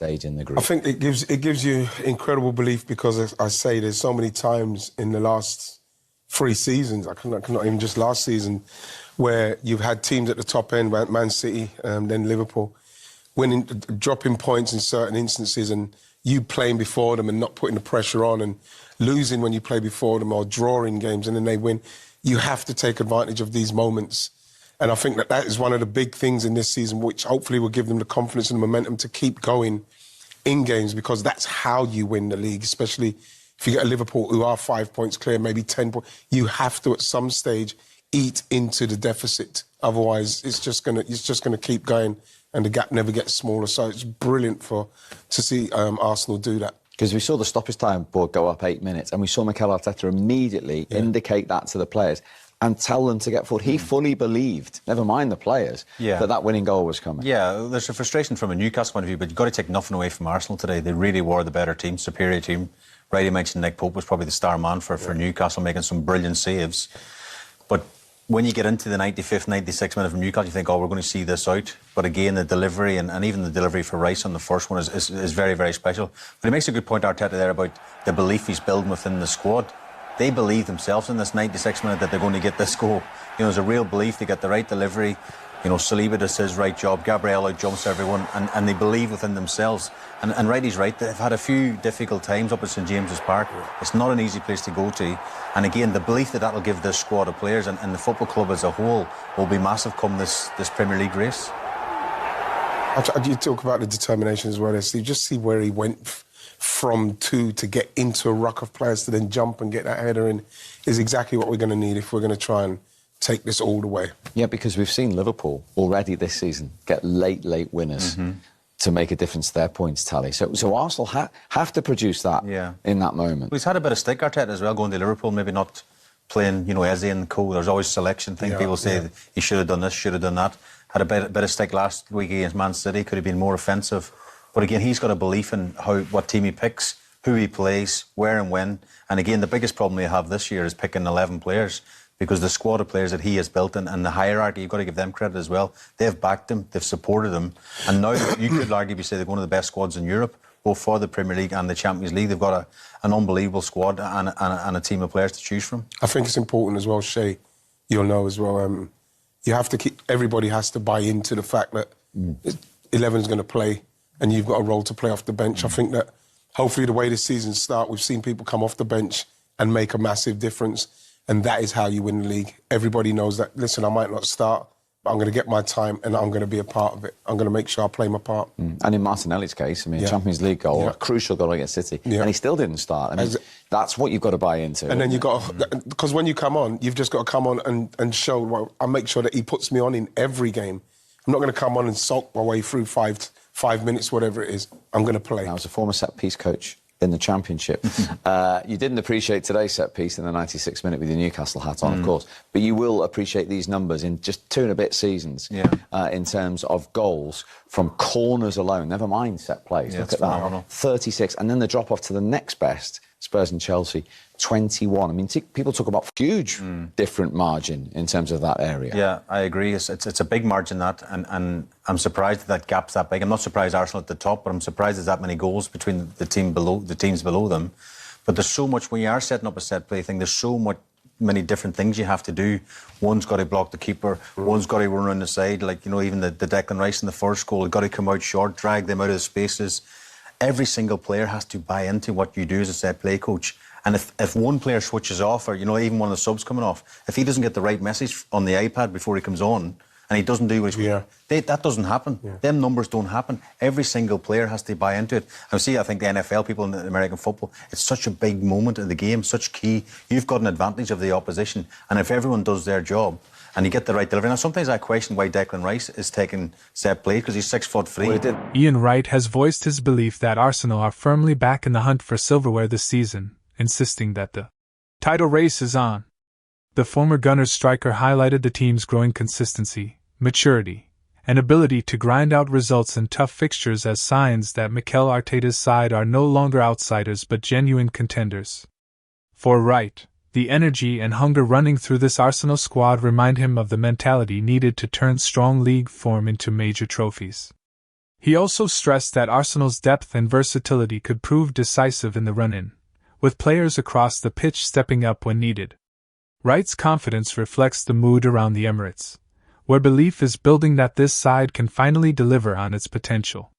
stage in the group. I think it gives you incredible belief because, as I say, there's so many times in the last 3 seasons, not even just last season, where you've had teams at the top end, Man City, then Liverpool, dropping points in certain instances and you playing before them and not putting the pressure on and losing when you play before them or drawing games and then they win. You have to take advantage of these moments. And I think that is one of the big things in this season, which hopefully will give them the confidence and the momentum to keep going in games, because that's how you win the league, especially if you get a Liverpool who are 5 points clear, maybe 10 points. You have to, at some stage, eat into the deficit. Otherwise, it's just gonna keep going and the gap never gets smaller. So it's brilliant to see Arsenal do that. Because we saw the stoppage time board go up 8 minutes and we saw Mikel Arteta immediately indicate that to the players and tell them to get forward. He fully believed, never mind the players, that winning goal was coming. Yeah, there's a frustration from a Newcastle point of view, but you've got to take nothing away from Arsenal today. They really were the better team, superior team. Righty mentioned Nick Pope was probably the star man for Newcastle, making some brilliant saves. But when you get into the 95th, 96th minute from Newcastle, you think, we're going to see this out. But again, the delivery and even the delivery for Rice on the first one is very, very special. But he makes a good point, Arteta, there about the belief he's building within the squad. They believe themselves in this 96th minute that they're going to get this goal. There's a real belief. They get the right delivery. Saliba does his right job. Gabriel out-jumps everyone. And they believe within themselves. And Righty's right. They've had a few difficult times up at St James's Park. It's not an easy place to go to. And again, the belief that will give this squad of players and the football club as a whole will be massive come this Premier League race. You talk about the determination as well, Steve. Just see where he went from to get into a ruck of players to then jump and get that header in is exactly what we're going to need if we're going to try and take this all the way. Yeah, because we've seen Liverpool already this season get late winners to make a difference to their points tally. So Arsenal have to produce that in that moment. Well, he's had a bit of stick, Arteta, as well, going to Liverpool, maybe not playing, Eze and co. There's always selection thing. People say he should have done this, should have done that. Had a bit of stick last week against Man City, could have been more offensive. But again, he's got a belief in what team he picks, who he plays, where and when. And again, the biggest problem we have this year is picking 11 players, because the squad of players that he has built and the hierarchy, you've got to give them credit as well. They've backed him, they've supported him. And now you could arguably say they're one of the best squads in Europe, both for the Premier League and the Champions League. They've got an unbelievable squad and a team of players to choose from. I think it's important as well, Shay, you'll know as well, you have to everybody has to buy into the fact that 11's going to play and you've got a role to play off the bench. I think that hopefully the way the season starts, we've seen people come off the bench and make a massive difference, and that is how you win the league. Everybody knows that, listen, I might not start, but I'm going to get my time and I'm going to be a part of it. I'm going to make sure I play my part. And in Martinelli's case, Champions League goal, a crucial goal against City, and he still didn't start. That's what you've got to buy into. And then you've got because when you come on, you've just got to come on and show, well, I make sure that he puts me on in every game. I'm not going to come on and sulk my way through five minutes, whatever it is. I'm going to play. I was a former set-piece coach in the Championship. You didn't appreciate today's set-piece in the 96th minute with your Newcastle hat on, of course, but you will appreciate these numbers in just 2 and a bit seasons in terms of goals from corners alone, never mind set plays. Look at that, 36, and then the drop-off to the next best, Spurs and Chelsea, 21. I mean, people talk about huge different margin in terms of that area. Yeah, I agree. It's a big margin, that, and I'm surprised that gap's that big. I'm not surprised Arsenal at the top, but I'm surprised there's that many goals between the teams below them. But there's so much, when you are setting up a set play thing, there's many different things you have to do. One's got to block the keeper, one's got to run around the side, like, even the Declan Rice in the first goal, got to come out short, drag them out of the spaces. Every single player has to buy into what you do as a set play coach. And if one player switches off, or even one of the subs coming off, if he doesn't get the right message on the iPad before he comes on, and he doesn't do what he's that doesn't happen. Them numbers don't happen. Every single player has to buy into it. And I think the NFL people in American football, it's such a big moment in the game, such key. You've got an advantage of the opposition, and if everyone does their job and you get the right delivery. Now, sometimes I question why Declan Rice is taking set play, because he's 6'3". Ian Wright has voiced his belief that Arsenal are firmly back in the hunt for silverware this season, insisting that the title race is on. The former Gunners striker highlighted the team's growing consistency, maturity, and ability to grind out results in tough fixtures as signs that Mikel Arteta's side are no longer outsiders but genuine contenders. For Wright, the energy and hunger running through this Arsenal squad remind him of the mentality needed to turn strong league form into major trophies. He also stressed that Arsenal's depth and versatility could prove decisive in the run-in, with players across the pitch stepping up when needed. Wright's confidence reflects the mood around the Emirates, where belief is building that this side can finally deliver on its potential.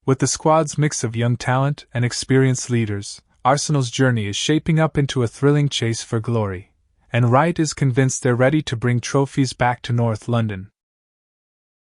With the squad's mix of young talent and experienced leaders, Arsenal's journey is shaping up into a thrilling chase for glory, and Wright is convinced they're ready to bring trophies back to North London.